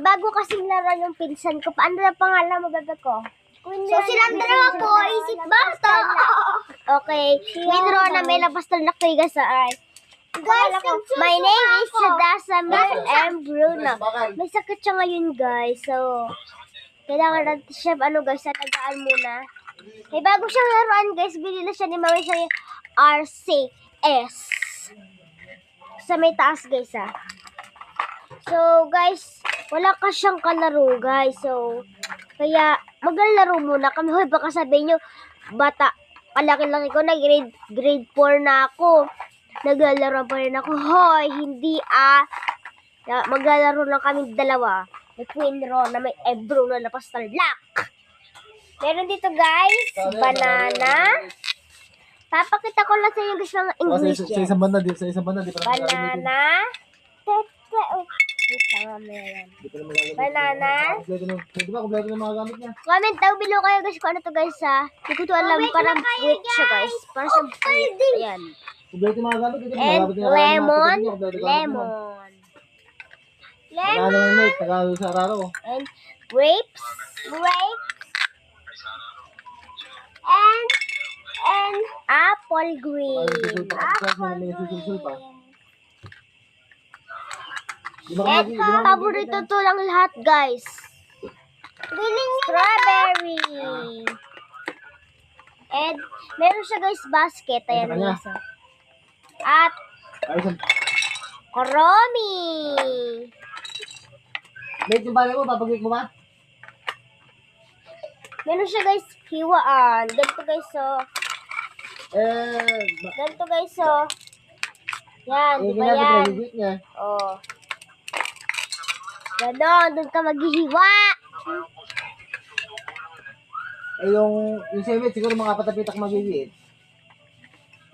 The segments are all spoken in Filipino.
bago kasing laro yung pinsan ko. Paano na pangalan mo, bebe ko? So, silang dalawa po, isip basta. Okay. Winro na may labas na laki guys. Guys, my name is Dasamir M. Bruno. May sakit siya ngayon guys. So, kailangan natin siya, guys, tagaan muna. May bago siyang laruan guys. Binili siya ni Mami sa RCS. Sa may taas guys So, guys, wala ka siyang kalaro guys. So, kaya maglalaro muna kami. Hoy, baka sabihin nyo, bata, kalaki-laki ko na, grade 4 na ako. Naglalaro pa rin ako. Hoy, hindi maglalaro lang kami dalawa. May Quinro na may Ebro na napastal lock. Meron dito guys, banana. Papakita ko lang sa inyo guys mga English yan. Sa isang banda, di banana. Wait lang, mamaya yan. Banana. Di ba, kompleto na mga gamit niya? Comment down below kayo guys kung ano to guys Hindi ko to alam. Parang wheat siya guys. Parang sa wheat. Ayan. Kompleto yung mga gamit. And lemon. Tagalog sa araro. And grapes. And apple green. And paborito to lang lahat guys. Strawberry. And meron siya guys basket. Ayan guys. At Koromi. Mate, yung balay mo, papaglik mo ba? Meron siya guys, hiwaan. Ganito guys, Ganito guys, Yan, di ba yan? Oh. Ganon, doon ka maghihiwa. Yung semit, siguro mga patapitak magigit.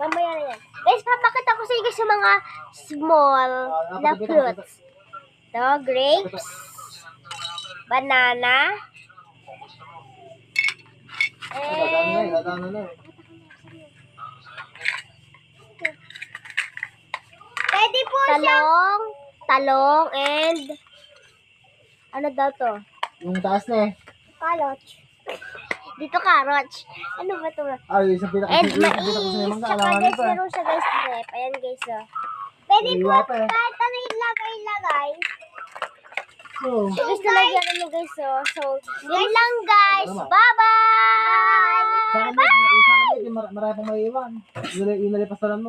Mamaya na yan. Guys, papakita ko sa inyo guys yung mga small na fruits. Ito, grapes. Banana. And pwede po talong and ano daw to? Yung taas na Carrots. Dito carrots. Ano ba to? Ay, isang pinaka And mais. Tsaka guys, meron siya guys rep. Ayan guys Pwede po kahit ano ilagay. So guys, nalagyan mo guys So, yun lang guys. Bye-bye! Sa akin, marami pang maiiwan. Yung nalipasaran mo.